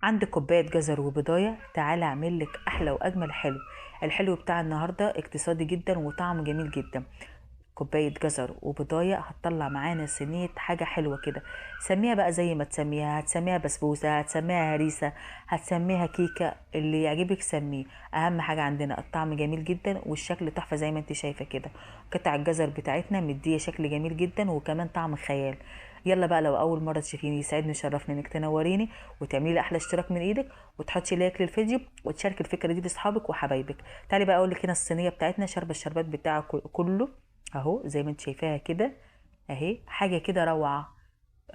عندك كوباية جزر وبضاية، تعالى اعمل لك احلى واجمل حلو. الحلو بتاع النهاردة اقتصادي جدا وطعمه جميل جدا. كوباية جزر وبضاية هتطلع معانا صينية حاجة حلوة كده. سميها بقى زي ما تسميها، هتسميها بسبوسة، هتسميها هريسة، هتسميها كيكة، اللي يعجبك سميه. اهم حاجة عندنا الطعم جميل جدا والشكل تحفة زي ما انت شايفة كده. قطع الجزر بتاعتنا مدية شكل جميل جدا وكمان طعم خيال. يلا بقى، لو اول مرة تشوفيني يسعدني شرفني انك تنوريني وتعملي لي احلى اشتراك من ايدك وتحطي لايك للفيديو وتشاركي الفكرة دي لاصحابك وحبايبك. تعالي بقى اقول لك هنا الصينية بتاعتنا شاربة الشربات بتاعه كله اهو زي ما انت شايفاها كده. اهي حاجه كده روعه.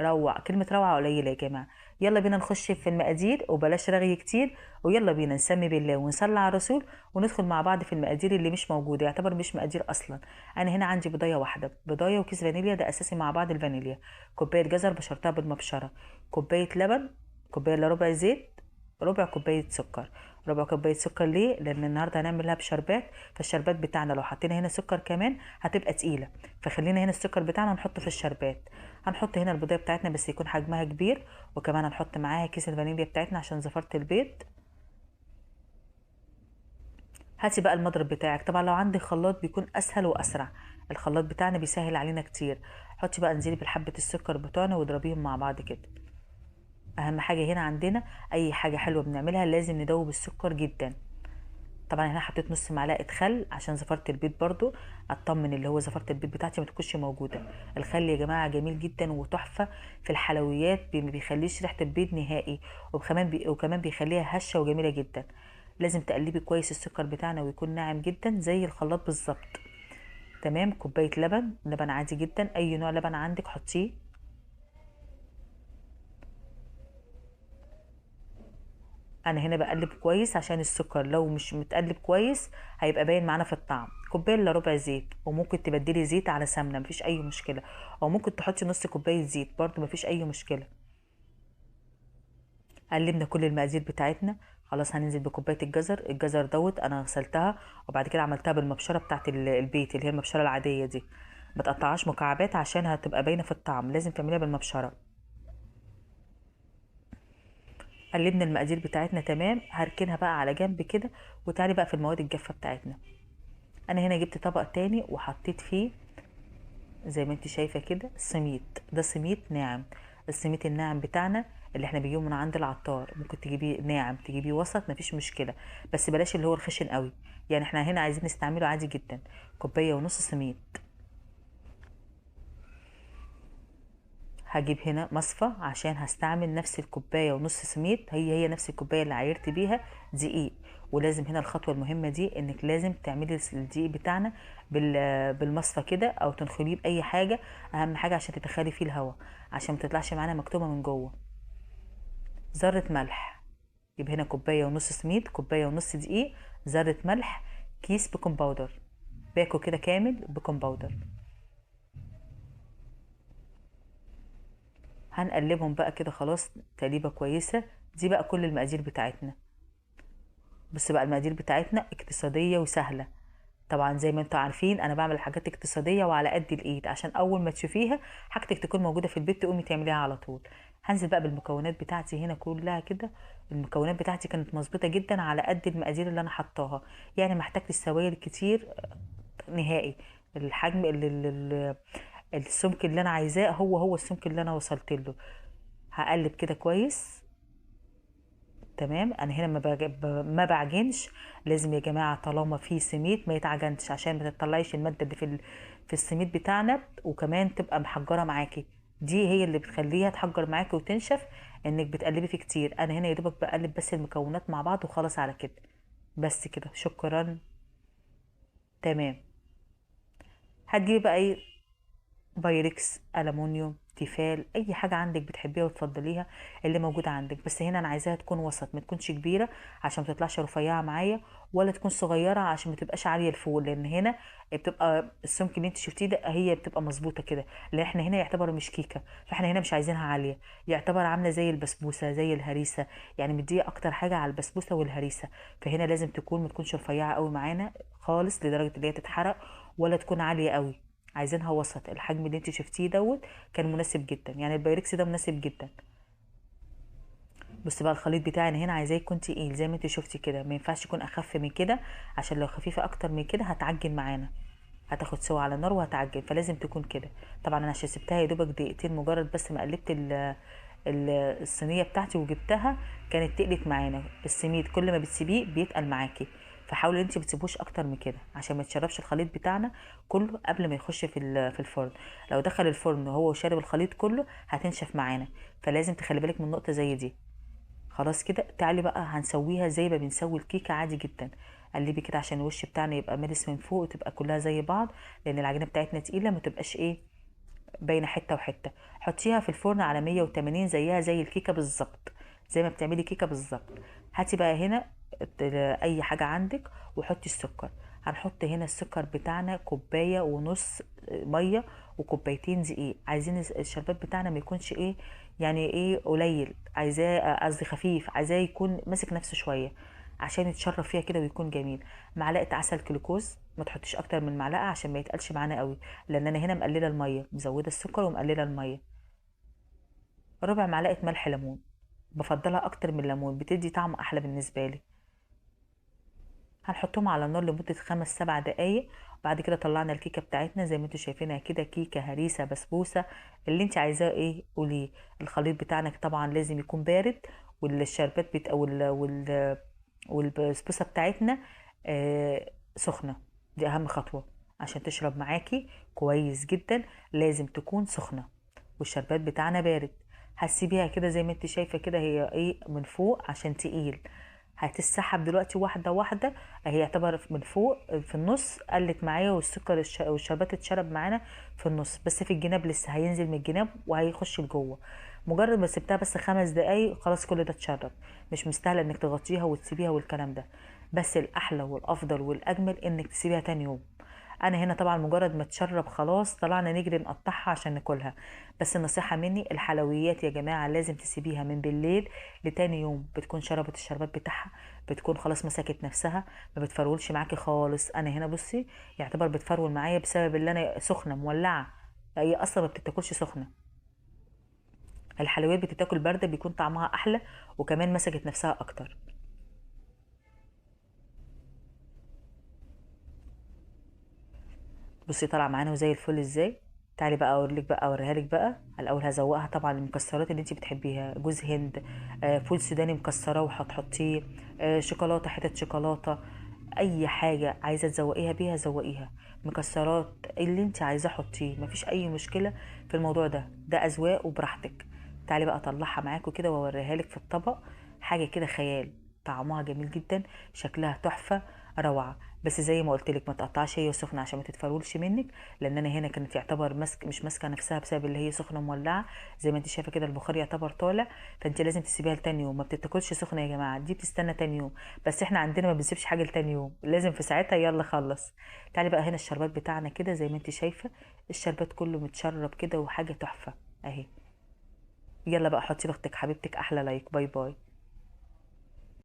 روعه، كلمه روعه قليله يا جماعه. يلا بينا نخش في المقادير وبلاش رغي كتير، ويلا بينا نسمي بالله ونصلي على الرسول وندخل مع بعض في المقادير اللي مش موجوده، يعتبر مش مقادير اصلا. انا هنا عندي بضايه واحده، بضايه وكيس فانيليا ده اساسي مع بعض الفانيليا. كوبايه جزر بشرتها بالمبشره. كوبايه لبن. كوبايه الا ربع زيت. ربع كوبايه سكر. ربع كوبايه سكر ليه؟ لان النهارده هنعملها بشربات، فالشربات بتاعنا لو حطينا هنا سكر كمان هتبقى تقيله، فخلينا هنا السكر بتاعنا نحطه في الشربات. هنحط هنا البيضه بتاعتنا بس يكون حجمها كبير، وكمان هنحط معاها كيس الفانيليا بتاعتنا عشان زفرة البيض. هاتي بقى المضرب بتاعك، طبعا لو عندك خلاط بيكون اسهل واسرع. الخلاط بتاعنا بيسهل علينا كتير. حطي بقى انزلي بالحبه السكر بتوعنا واضربيهم مع بعض كده. اهم حاجه هنا عندنا اي حاجه حلوه بنعملها لازم ندوب السكر جدا. طبعا هنا حطيت نص معلقه خل عشان زفاره البيض برضو، اطمن اللي هو زفاره البيض بتاعتي ما تكونش موجوده. الخل يا جماعه جميل جدا وتحفه في الحلويات، ما بيخليش ريحه البيض نهائي، وكمان بيخليها هشه وجميله جدا. لازم تقلبي كويس السكر بتاعنا ويكون ناعم جدا زي الخلاط بالظبط. تمام. كوبايه لبن، لبن عادي جدا، اي نوع لبن عندك حطيه. انا هنا بقلب كويس عشان السكر لو مش متقلب كويس هيبقى باين معانا في الطعم. كوبايه الا ربع زيت، وممكن تبدلي زيت على سمنه مفيش اي مشكله، او ممكن تحطي نص كوبايه زيت برضو مفيش اي مشكله. قلبنا كل المقادير بتاعتنا. خلاص هننزل بكوبايه الجزر. الجزر دوت انا غسلتها وبعد كده عملتها بالمبشره بتاعت البيت اللي هي المبشره العاديه دي. ما تقطعهاش مكعبات عشان هتبقى باينه في الطعم، لازم تعمليها بالمبشره. قلبنا المقادير بتاعتنا تمام، هركنها بقى على جنب كده. وتعالي بقى في المواد الجافه بتاعتنا. انا هنا جبت طبق تاني وحطيت فيه زي ما انت شايفه كده سميد. ده سميد ناعم. السميد الناعم بتاعنا اللي احنا بنجيبه من عند العطار، ممكن تجيبيه ناعم تجيبيه وسط مفيش مشكله، بس بلاش اللي هو الخشن قوي. يعني احنا هنا عايزين نستعمله عادي جدا. كوبايه ونص سميد. هجيب هنا مصفى عشان هستعمل نفس الكوبايه ونص سميد، هي نفس الكوبايه اللي عايرت بيها دقيق. ولازم هنا الخطوه المهمه دي انك لازم تعملي الدقيق بتاعنا بالمصفى كده او تنخليه باي حاجه. اهم حاجه عشان تدخلي فيه الهواء عشان ما تطلعش معانا مكتومه من جوه. ذره ملح. يبقى هنا كوبايه ونص سميد، كوبايه ونص دقيق، ذره ملح، كيس بيكنج باودر، باكو كده كامل بيكنج باودر. هنقلبهم بقى كده خلاص تقليبه كويسه. دي بقى كل المقادير بتاعتنا. بس بقى المقادير بتاعتنا اقتصاديه وسهله. طبعا زي ما انتوا عارفين انا بعمل حاجات اقتصاديه وعلى قد الايد عشان اول ما تشوفيها حاجتك تكون موجوده في البيت تقومي تعمليها على طول. هنزل بقى بالمكونات بتاعتي هنا كلها كده. المكونات بتاعتي كانت مظبوطه جدا على قد المقادير اللي انا حطاها، يعني ما احتاجتش سوائل كتير نهائي. الحجم السمك اللي انا عايزاه هو السمك اللي انا وصلت له. هقلب كده كويس. تمام. انا هنا ما بعجنش. لازم يا جماعه طالما في سميد ما يتعجنش عشان ما تطلعيش الماده اللي في السميد بتاعنا، وكمان تبقى محجره معاكي. دي هي اللي بتخليها تحجر معاكي وتنشف، انك بتقلبي فيه كتير. انا هنا يا دوبك بقلب بس المكونات مع بعض وخلاص على كده. بس كده شكرا. تمام. هتجيبي بقى ايه؟ بايركس، ألمونيوم، تيفال، اي حاجه عندك بتحبيها وتفضليها اللي موجوده عندك. بس هنا انا عايزاها تكون وسط، ما تكونش كبيره عشان ما تطلعش رفيعه معايا، ولا تكون صغيره عشان ما تبقاش عاليه لفوق، لان هنا بتبقى السمك اللي انت شفتيه ده هي بتبقى مظبوطه كده. لان احنا هنا يعتبر مش كيكه، فاحنا هنا مش عايزينها عاليه، يعتبر عامله زي البسبوسه زي الهريسه، يعني مديه اكتر حاجه على البسبوسه والهريسه. فهنا لازم تكون ما تكونش رفيعه قوي معانا خالص لدرجه ان هي تتحرق، ولا تكون عاليه قوي. عايزينها وسط. الحجم اللي انت شفتيه دوت كان مناسب جدا، يعني البايركس ده مناسب جدا. بص بقى الخليط بتاعي أنا هنا عايزاه يكون تقيل زي ما انت شفتي كده، ما ينفعش يكون اخف من كده، عشان لو خفيفه اكتر من كده هتعجن معانا، هتاخد سوا على النار وهتعجن، فلازم تكون كده. طبعا انا عشان سبتها يا دوبك دقيقتين، مجرد بس ما قلبت الصينيه بتاعتي وجبتها كانت تقلت معانا. السميد كل ما بتسيبيه بيتقل معاكي، فحاولي انت بتسيبوش اكتر من كده عشان ما تشربش الخليط بتاعنا كله قبل ما يخش في الفرن. لو دخل الفرن وهو شارب الخليط كله هتنشف معانا، فلازم تخلي بالك من نقطه زي دي. خلاص كده، تعالي بقى هنسويها زي ما بنسوي الكيكه عادي جدا. قلبي كده عشان الوش بتاعنا يبقى ملس من فوق وتبقى كلها زي بعض، لان العجينه بتاعتنا تقيله ما تبقاش ايه باينه حته وحته. حطيها في الفرن على 180 زيها زي الكيكه بالظبط، زي ما بتعملي كيكه بالظبط. هاتي بقى هنا اي حاجه عندك وحطي السكر. هنحط هنا السكر بتاعنا كوبايه ونص ميه وكوبايتين دقيق. عايزين الشربات بتاعنا ما يكونش ايه يعني ايه قليل، عايزاه قصدي خفيف، عايزاه يكون ماسك نفسه شويه عشان يتشرب فيها كده ويكون جميل. معلقه عسل جلوكوز، ما تحطيش اكتر من معلقه عشان ما يتقلش معانا قوي، لان انا هنا مقلله الميه، مزوده السكر ومقلله الميه. ربع معلقه ملح ليمون، بفضلها اكتر من الليمون، بتدي طعم احلى بالنسبه لي. هنحطهم على النار لمده 5 7 دقايق. بعد كده طلعنا الكيكه بتاعتنا زي ما انتوا شايفينها كده، كيكه هريسه بسبوسه اللي انت عايزاه ايه قوليه. الخليط بتاعنا طبعا لازم يكون بارد، والشربات والبسبوسه بتاعتنا سخنه. دي اهم خطوه عشان تشرب معاكي كويس جدا، لازم تكون سخنه، والشربات بتاعنا بارد. هتسيبيها كده زي ما انت شايفه كده، هي ايه من فوق عشان تقيل. هتسحب دلوقتي واحده واحده، هي يعتبر من فوق في النص قلت معايا، والسكر والشربات اتشرب معانا في النص، بس في الجناب لسه هينزل من الجناب وهيخش لجوه. مجرد ما سبتها بس 5 دقايق خلاص كل ده اتشرب. مش مستاهله انك تغطيها وتسيبيها والكلام ده، بس الاحلى والافضل والاجمل انك تسيبيها تاني يوم. انا هنا طبعا مجرد ما تشرب خلاص طلعنا نجري نقطعها عشان ناكلها. بس النصيحة مني، الحلويات يا جماعة لازم تسيبيها من بالليل لتاني يوم، بتكون شربت الشربات بتاعها، بتكون خلاص مسكت نفسها، ما بتفرولش معاكي خالص. انا هنا بصي يعتبر بتفرول معايا بسبب اللي انا سخنة مولعة، هي اصلا ما بتتاكلش سخنة. الحلويات بتتاكل باردة بيكون طعمها احلى، وكمان مسكت نفسها اكتر. بصي طالعه معانا وزي الفل ازاي. تعالي بقى اوريلك بقى اوريها لك بقى. الاول هزوقها طبعا المكسرات اللي انت بتحبيها، جوز هند، فول سوداني مكسره وهتحطيه، شوكولاته، حتت شوكولاته، اي حاجه عايزه تزوقيها بيها زوقيها. مكسرات اللي انت عايزاه حطيه، مفيش اي مشكله في الموضوع ده، ده اذواق وبراحتك. تعالي بقى اطلعها معاكم كده واوريها لك في الطبق. حاجه كده خيال، طعمها جميل جدا، شكلها تحفه، روعه. بس زي ما قلت لك ما تقطعش هي سخنه عشان ما تتفرولش منك، لان انا هنا كانت يعتبر مش ماسكه نفسها بسبب اللي هي سخنه مولعه. زي ما انت شايفه كده البخار يعتبر طالع، فانت لازم تسيبيها لتاني يوم. ما بتتاكلش سخنه يا جماعه، دي بتستنى تاني يوم. بس احنا عندنا ما بنسيبش حاجه لتاني يوم، لازم في ساعتها يلا خلص. تعالي بقى هنا الشربات بتاعنا كده زي ما انت شايفه، الشربات كله متشرب كده وحاجه تحفه اهي. يلا بقى حطي لاختك حبيبتك احلى لايك. باي باي.